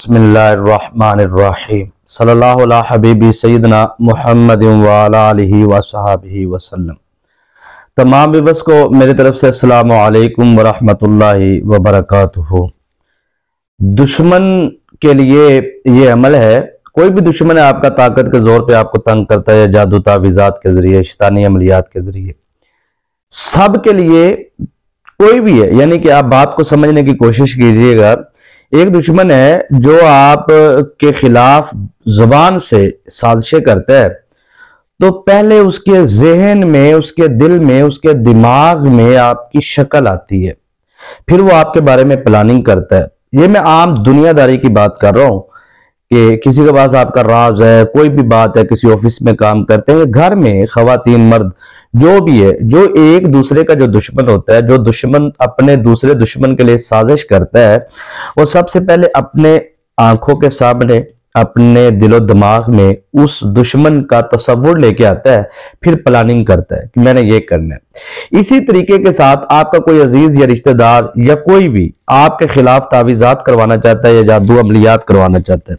बिस्मिल्लाहिर्रहमानिर्रहीम सल्लल्लाहु अला हबीबी सय्यदना मुहम्मद व अला आलिहि व सहाबिहि वसल्लम। तमाम व्यूअर्स को मेरी तरफ से अस्सलामु अलैकुम व रहमतुल्लाहि व बरकातुहू। दुश्मन के लिए ये अमल है, कोई भी दुश्मन है आपका ताकत के जोर पे आपको तंग करता है, जादू तावीज़ात के जरिए, शैतानी अमलियात के जरिए, सब के लिए कोई भी है, यानी कि आप बात को समझने की कोशिश कीजिएगा। एक दुश्मन है जो आप के खिलाफ जुबान से साजिशें करता है, तो पहले उसके जहन में, उसके दिल में, उसके दिमाग में आपकी शक्ल आती है, फिर वो आपके बारे में प्लानिंग करता है। ये मैं आम दुनियादारी की बात कर रहा हूं कि किसी के पास आपका राज है, कोई भी बात है, किसी ऑफिस में काम करते हैं, घर में खवातीन मर्द जो भी है, जो एक दूसरे का जो दुश्मन होता है, जो दुश्मन अपने दूसरे दुश्मन के लिए साजिश करता है, वो सबसे पहले अपने आंखों के सामने, अपने दिलो दिमाग में उस दुश्मन का तस्वुर लेके आता है, फिर प्लानिंग करता है कि मैंने ये करना है। इसी तरीके के साथ आपका कोई अजीज या रिश्तेदार या कोई भी आपके खिलाफ तावीज़ात करवाना चाहता है या जादू अमलियात करवाना चाहता है,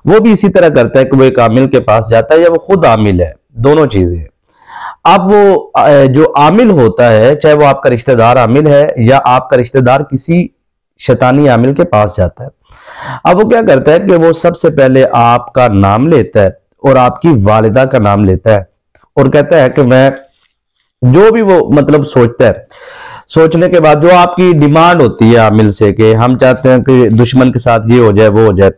वो भी इसी तरह करता है कि वो एक आमिल के पास जाता है या वो खुद आमिल है, दोनों चीजें। अब वो जो आमिल होता है, चाहे वो आपका रिश्तेदार आमिल है या आपका रिश्तेदार किसी शैतानी आमिल के पास जाता है, अब वो क्या करता है कि वो सबसे पहले आपका नाम लेता है और आपकी वालिदा का नाम लेता है और कहता है कि मैं, जो भी वो मतलब सोचता है, सोचने के बाद जो आपकी डिमांड होती है आमिल से कि हम चाहते हैं कि दुश्मन के साथ ये हो जाए, वो हो जाए।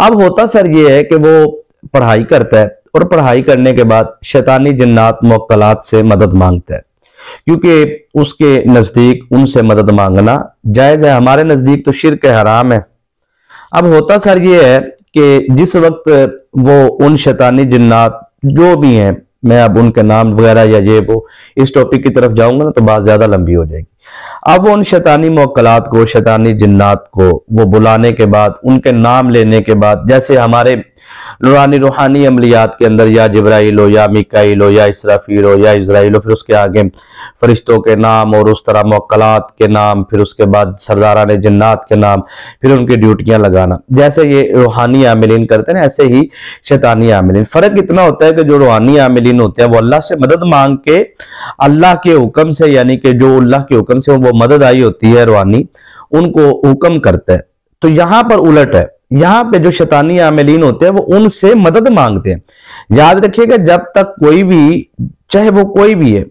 अब होता सर ये है कि वो पढ़ाई करता है और पढ़ाई करने के बाद शैतानी जिन्नात मुवक्कलात से मदद मांगता है, क्योंकि उसके नजदीक उनसे मदद मांगना जायज है। हमारे नजदीक तो शिर्क हराम है। अब होता सर ये है कि जिस वक्त वो उन शैतानी जिन्नात जो भी हैं, मैं अब उनके नाम वगैरह या ये वो इस टॉपिक की तरफ जाऊंगा ना तो बात ज्यादा लंबी हो जाएगी। अब उन शैतानी मुवक्कलात को, शैतानी जिन्नात को वो बुलाने के बाद, उनके नाम लेने के बाद, जैसे हमारे नूरानी रूहानी अमलियात के अंदर या जिब्राइल हो या मिकाइल हो या इसराफील हो या इजराइल हो, फिर उसके आगे फरिश्तों के नाम और उस तरह मुवक्कलात के नाम, फिर उसके बाद सरदारान जिन्नात के नाम, फिर उनकी ड्यूटियां लगाना। जैसे ये रूहानी आमिलीन करते हैं ना, ऐसे ही शैतानी आमिलीन। फर्क इतना होता है कि जो रूहानी आमिलीन होते हैं वो अल्लाह से मदद मांग के, अल्लाह के हुक्म से, यानी कि जो अल्लाह के हुक्म से वो मदद आई होती है रूहानी, उनको हुक्म करता है। तो यहां पर उलट है, यहां पे जो शैतानी आमिलीन होते हैं वो उनसे मदद मांगते हैं। याद रखिएगा, जब तक कोई भी, चाहे वो कोई भी है,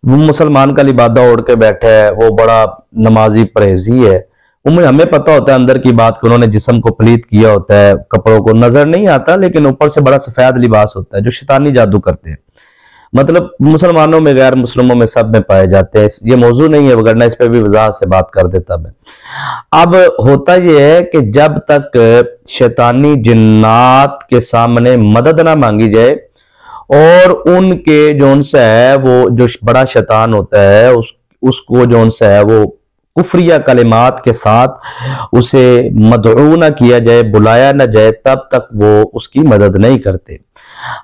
वो मुसलमान का लिबादा ओढ़ के बैठा है, वो बड़ा नमाजी परहेजी है, हमें पता होता है अंदर की बात कि उन्होंने जिस्म को पलीत किया होता है, कपड़ों को नजर नहीं आता, लेकिन ऊपर से बड़ा सफेद लिबास होता है, जो शैतानी जादू करते हैं। मतलब मुसलमानों में, गैर मुस्लिमों में, सब में पाए जाते हैं। ये मौजू नहीं है, वगरना इस पे भी वजाहत से बात कर देता मैं। अब होता यह है कि जब तक शैतानी जिन्नात के सामने मदद ना मांगी जाए और उनके जोन सा है, वो जो बड़ा शैतान होता है, उसको जोन सा है वो कुफरिया कलिमात के साथ उसे मदऊ ना किया जाए, बुलाया ना जाए, तब तक वो उसकी मदद नहीं करते।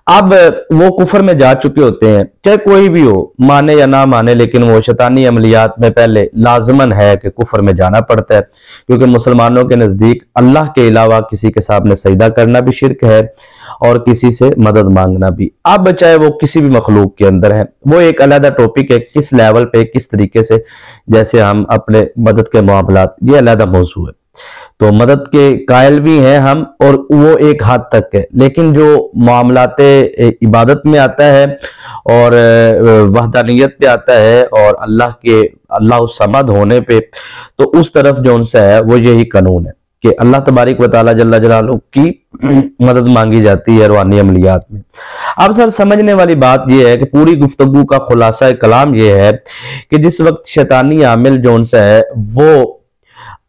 अब वो कुफर में जा चुके होते हैं, चाहे कोई भी हो, माने या ना माने, लेकिन वो शैतानी अमलियात में पहले लाजमन है कि कुफर में जाना पड़ता है, क्योंकि मुसलमानों के नजदीक अल्लाह के अलावा किसी के सामने सजदा करना भी शिर्क है और किसी से मदद मांगना भी। अब चाहे वो किसी भी मखलूक के अंदर है, वो एक अलग टॉपिक है, किस लेवल पे, किस तरीके से, जैसे हम अपने मदद के मामलात, ये अलग मौजू है। तो मदद के कायल भी हैं हम, और वो एक हद तक है, लेकिन जो मामलाते इबादत में आता है और वहदानियत पे आता है और अल्लाह समद होने पे, तो उस तरफ जो उनसे है वो यही कानून है कि अल्लाह तबारिक व तआला जल्ला जलालहू की मदद मांगी जाती है रूहानी अमलियात में। अब सर समझने वाली बात यह है कि पूरी गुफ्तगू का खुलासा कलाम यह है कि जिस वक्त शैतानी आमिल जो उनसे है वो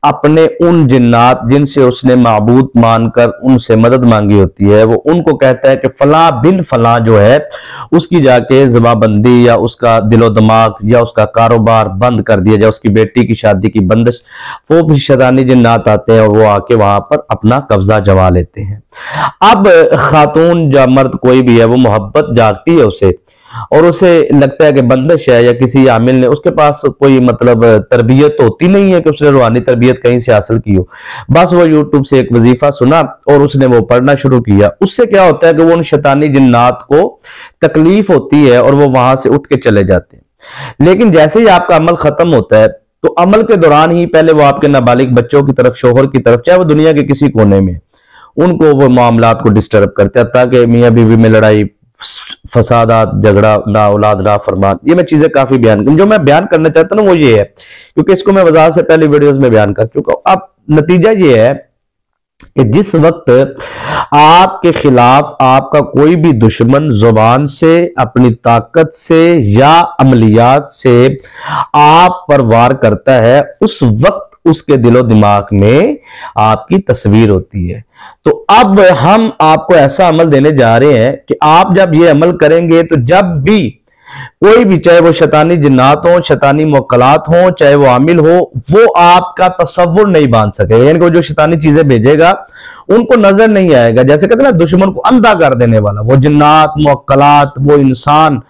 अपने उन जिन्नात जिनसे उसने माबूद मानकर उनसे मदद मांगी होती है, वो उनको कहता है कि फला बिन फला जो है उसकी जाके जबाबंदी या उसका दिलो दिमाग या उसका कारोबार बंद कर दिया जाए, उसकी बेटी की शादी की बंदिश। वो फिर शैतानी जिन्नात आते हैं और वो आके वहां पर अपना कब्जा जमा लेते हैं। अब खातून या मर्द कोई भी है, वो मोहब्बत जागती है उसे, और उसे लगता है कि बंदिश है या किसी आमिल ने उसके पास कोई मतलब तरबियत तो होती नहीं है कि उसने रूहानी तरबियत कहीं से हासिल की हो, बस वो यूट्यूब से एक वजीफा सुना और उसने वो पढ़ना शुरू किया। उससे क्या होता है कि वो उन शैतानी जिन्नात को तकलीफ होती है और वो वहां से उठ के चले जाते हैं। लेकिन जैसे ही आपका अमल खत्म होता है तो अमल के दौरान ही पहले वो आपके नाबालिग बच्चों की तरफ, शोहर की तरफ, चाहे वो दुनिया के किसी कोने में, उनको वो मामलात को डिस्टर्ब करते हैं ताकि मियाँ बीवी में लड़ाई, फसादात, झगड़ा, ना औलाद ना फरमान। ये मैं चीजें काफी जो मैं बयान करना चाहता हूँ वो ये है, क्योंकि इसको मैं वजाहत से पहले वीडियोस में बयान कर चुका हूं। अब नतीजा ये है कि जिस वक्त आपके खिलाफ आपका कोई भी दुश्मन जुबान से, अपनी ताकत से या अमलियात से आप पर वार करता है, उस वक्त उसके दिलो दिमाग में आपकी तस्वीर होती है। तो अब हम आपको ऐसा अमल देने जा रहे हैं कि आप जब ये अमल करेंगे तो जब भी कोई भी, चाहे वो शैतानी जिन्नात हो, शैतानी मुवक्कलात हो, चाहे वो आमिल हो, वो आपका तसव्वुर नहीं बांध सके, यानी कि वो जो शैतानी चीजें भेजेगा उनको नजर नहीं आएगा। जैसे कहते हैं ना दुश्मन को अंधा कर देने वाला, वो जिन्नात, मुवक्कलात, वो इंसान,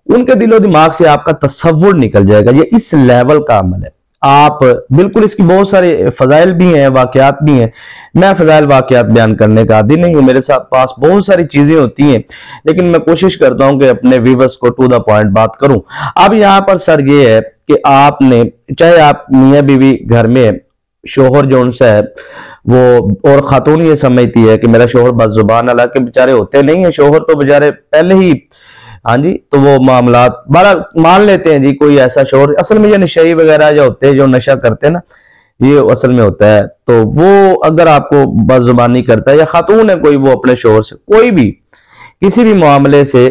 उनके दिलो दिमाग से आपका तसव्वुर निकल जाएगा। ये इस लेवल का अमल है। आप बिल्कुल, इसकी बहुत सारे फजाइल भी हैं, वाकयात भी हैं। मैं फजाइल वाकयात बयान करने का आदी नहीं हूं, मेरे साथ पास बहुत सारी चीजें होती हैं, लेकिन मैं कोशिश करता हूं कि अपने व्यूअर्स को टू द पॉइंट बात करूं। अब यहां पर सर ये है कि आपने, चाहे आप मियाँ बीवी घर में, शोहर जो उनसे है वो, और खातून ये समझती है कि मेरा शोहर बस जुबान, हालांकि बेचारे होते नहीं है शोहर तो बेचारे पहले ही, हाँ जी, तो वो मामलात बहरहाल मान लेते हैं जी, कोई ऐसा शोहर, असल में ये नशई वगैरह जो होते हैं, जो नशा करते हैं ना, ये असल में होता है। तो वो अगर आपको बदजुबानी करता है, या खातून है कोई, वो अपने शोहर से कोई भी किसी भी मामले से,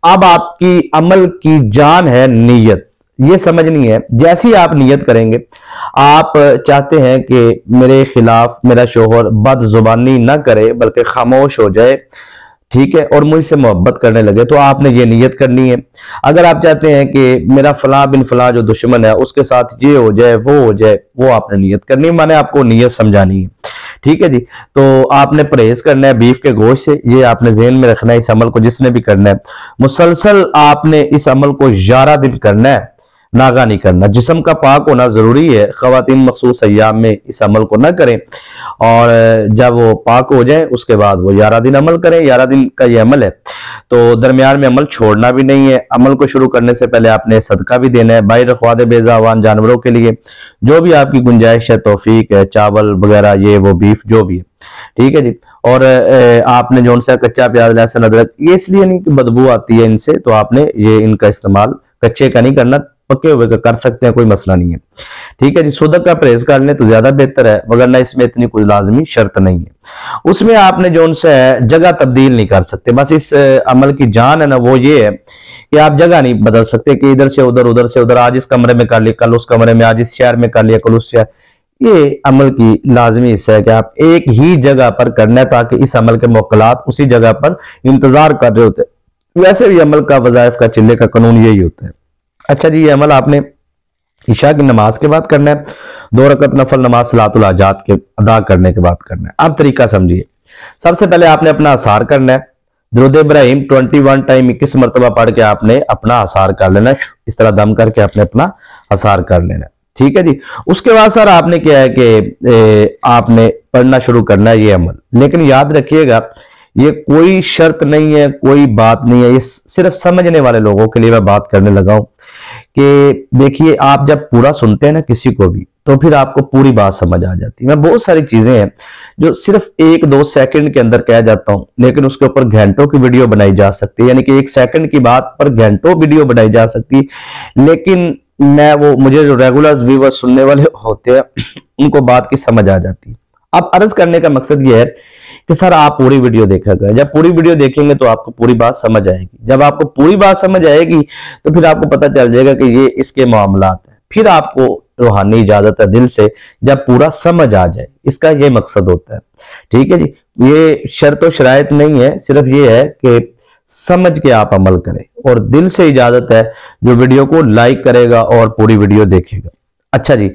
अब आपकी अमल की जान है नीयत, ये समझनी है। जैसी आप नियत करेंगे, आप चाहते हैं कि मेरे खिलाफ मेरा शोहर बदजुबानी ना करे बल्कि खामोश हो जाए, ठीक है, और मुझसे मोहब्बत करने लगे, तो आपने ये नियत करनी है। अगर आप चाहते हैं कि मेरा फला बिन फला जो दुश्मन है उसके साथ ये हो जाए, वो हो जाए, वो आपने नियत करनी है, माने आपको नियत समझानी है, ठीक है जी। तो आपने परहेज करना है बीफ के गोश्त से, ये आपने ज़हन में रखना है। इस अमल को जिसने भी करना है, मुसलसल आपने इस अमल को 11 दिन करना है, नागा नहीं करना। जिस्म का पाक होना जरूरी है, खवातीन मखसूस अय्याम में इस अमल को ना करें, और जब वो पाक हो जाए उसके बाद वो 11 दिन अमल करें। 11 दिन का ये अमल है, तो दरमियान में अमल छोड़ना भी नहीं है। अमल को शुरू करने से पहले आपने सदका भी देना है बाई रखवादे बेजावान जानवरों के लिए, जो भी आपकी गुंजाइश है, तौफीक है, चावल वगैरह, ये वो बीफ जो भी है, ठीक है जी। और आपने जो सा कच्चा प्याज, लहसुन, अदरक, ये इसलिए नहीं कि बदबू आती है इनसे, तो आपने ये इनका इस्तेमाल कच्चे का नहीं करना, पके हुए का कर सकते हैं, कोई मसला नहीं है, ठीक है जी। सुदक का परहेज कर लें तो ज्यादा बेहतर है, वगरना इसमें इतनी कोई लाजमी शर्त नहीं है। उसमें आपने जो उनसे जगह तब्दील नहीं कर सकते, बस इस अमल की जान है ना वो ये है कि आप जगह नहीं बदल सकते कि इधर से उधर, उधर से उधर, आज इस कमरे में कर लिया, कल उस कमरे में, आज इस शहर में कर लिया, कल उस शहर। ये अमल की लाजमी हिस्सा है कि आप एक ही जगह पर करना है, ताकि इस अमल के मुवक्कलात उसी जगह पर इंतजार कर रहे होते हैं। वैसे भी अमल का, वज़ाइफ का, चिल्ले का कानून यही होता है। अच्छा जी, ये अमल आपने ईशा की नमाज के बाद करना है, 2 रकत नफल नमाज सलातुल हाजात के अदा करने के बाद करना है। आप तरीका समझिए। सबसे पहले आपने अपना असार करना है, दुरूद इब्राहिम 21 टाइम 21 मरतबा पढ़ के आपने अपना असार कर लेना है, इस तरह दम करके आपने अपना असार कर लेना है, ठीक है जी। उसके बाद सर आपने क्या है कि आपने पढ़ना शुरू करना है ये अमल, लेकिन याद रखिएगा ये कोई शर्त नहीं है, कोई बात नहीं है, ये सिर्फ समझने वाले लोगों के लिए मैं बात करने लगा हूं कि देखिए, आप जब पूरा सुनते हैं ना किसी को भी, तो फिर आपको पूरी बात समझ आ जाती है। मैं बहुत सारी चीजें हैं जो सिर्फ 1-2 सेकंड के अंदर कह जाता हूं, लेकिन उसके ऊपर घंटों की वीडियो बनाई जा सकती है, यानी कि 1 सेकंड की बात पर घंटों वीडियो बनाई जा सकती है। लेकिन मैं वो, मुझे जो रेगुलर व्यूअर सुनने वाले होते हैं उनको बात की समझ आ जाती है। अब अर्ज करने का मकसद ये है कि सर आप पूरी वीडियो देखा करें। जब पूरी वीडियो देखेंगे तो आपको पूरी बात समझ आएगी। जब आपको पूरी बात समझ आएगी तो फिर आपको पता चल जाएगा कि ये इसके मामलात है। फिर आपको रूहानी इजाजत है दिल से, जब पूरा समझ आ जाए, इसका ये मकसद होता है, ठीक है जी। ये शर्त व शराइत नहीं है, सिर्फ ये है कि समझ के आप अमल करें, और दिल से इजाजत है जो वीडियो को लाइक करेगा और पूरी वीडियो देखेगा। अच्छा जी,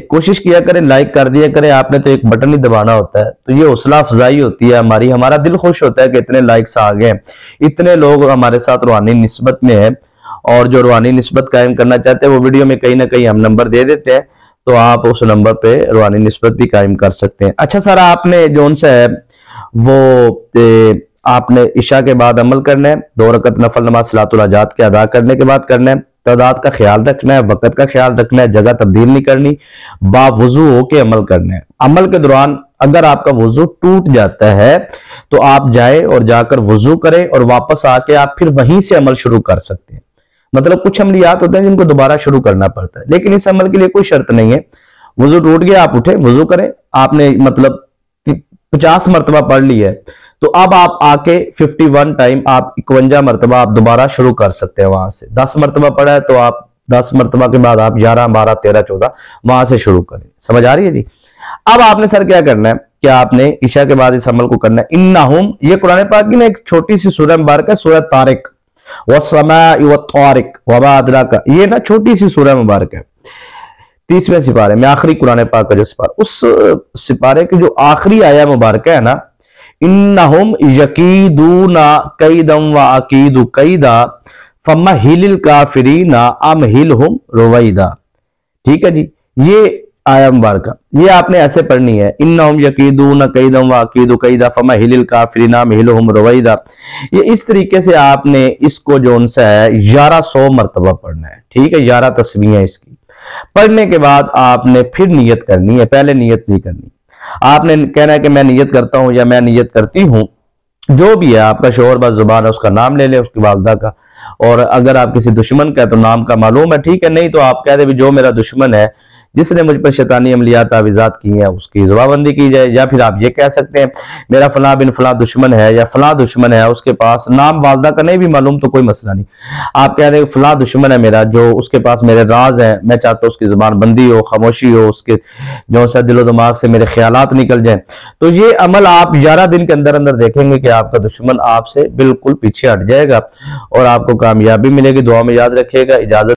कोशिश किया करें, लाइक कर दिया करें, आपने तो एक बटन ही दबाना होता है। तो ये हौसला अफजाई होती है हमारी, हमारा दिल खुश होता है कि इतने लाइक्स आ गए, इतने लोग हमारे साथ रूहानी निस्बत में है। और जो रूहानी निस्बत कायम करना चाहते हैं वो वीडियो में कहीं ना कहीं हम नंबर दे देते हैं, तो आप उस नंबर पे रूहानी निस्बत भी कायम कर सकते हैं। अच्छा सर, आपने जोन सा है वो आपने इशा के बाद अमल करना है, 2 रकत नफल नमाज सलातुल हाजात के अदा करने के बाद करना है, तादाद का ख्याल रखना है, वक़्त का ख्याल रखना है, जगह तब्दील नहीं करनी, बावुजू होके अमल करना है। अमल के दौरान अगर आपका वजू टूट जाता है तो आप जाए और जाकर वजू करें और वापस आके आप फिर वहीं से अमल शुरू कर सकते हैं। मतलब कुछ अमलियात होते हैं जिनको दोबारा शुरू करना पड़ता है, लेकिन इस अमल के लिए कोई शर्त नहीं है। वजू टूट गया, आप उठे, वजू करें, आपने मतलब 50 मरतबा पढ़ ली है, तो अब आप आके 51 टाइम आप 51 मरतबा आप दोबारा शुरू कर सकते हैं वहां से। 10 मरतबा पढ़ा है तो आप 10 मरतबा के बाद आप 11, 12, 13, 14 वहां से शुरू करें। समझ आ रही है जी? अब आपने सर क्या करना है कि आपने ईशा के बाद इस अमल को करना है। इन्नहुम, ये कुरान पाक की ना एक छोटी सी सूरह मुबारक है, सूरह तारिक, वस्समाइ वत्तारिक वमा अदराका, ये ना छोटी सी सूरह मुबारक है, 30वें सिपारे में आखिरी कुरान पाक का जो सिपारा, उस सिपारे की जो आखिरी आया मुबारक है ना, इन्नहुम यकीदूना कैदम व अकीदु कैदा फमहिलिल काफिरीना अमहिलहुम रुवैदा। ठीक है जी, ये आया मुबारक, ये आपने ऐसे पढ़नी है, इन्नहुम यकीदूना कैदम व अकीदु कैदा फमहिलिल काफिरीना अमहिलहुम रुवैदा। ये इस तरीके से आपने इसको जोन सा है 1100 मरतबा पढ़ना है। ठीक है, 11 तस्बीहें इसकी पढ़ने के बाद आपने फिर नियत करनी है, पहले नियत नहीं करनी। आपने कहना है कि मैं नियत करता हूं या मैं नियत करती हूं, जो भी है आपका शोहर बस जुबान है उसका नाम ले ले, उसकी वालदा का, और अगर आप किसी दुश्मन का है तो नाम का मालूम है, ठीक है, नहीं तो आप कह दे भी जो मेरा दुश्मन है जिसने मुझ पर शैतानी अमलियात तावीज़ात की हैं उसकी जवाबंदी की जाए। या फिर आप ये कह सकते हैं मेरा फला बिन फला दुश्मन है या फला दुश्मन है, उसके पास नाम वालदा का नहीं भी मालूम तो कोई मसला नहीं, आप कह दें फला दुश्मन है मेरा जो उसके पास मेरे राज हैं, मैं चाहता हूँ उसकी जुबान बंदी हो, खामोशी हो, उसके जो सा दिलो दिमाग से मेरे ख्यालात निकल जाए। तो ये अमल आप 11 दिन के अंदर अंदर देखेंगे कि आपका दुश्मन आपसे बिल्कुल पीछे हट जाएगा और आपको कामयाबी मिलेगी। दुआ में याद रखिएगा। इजाजत।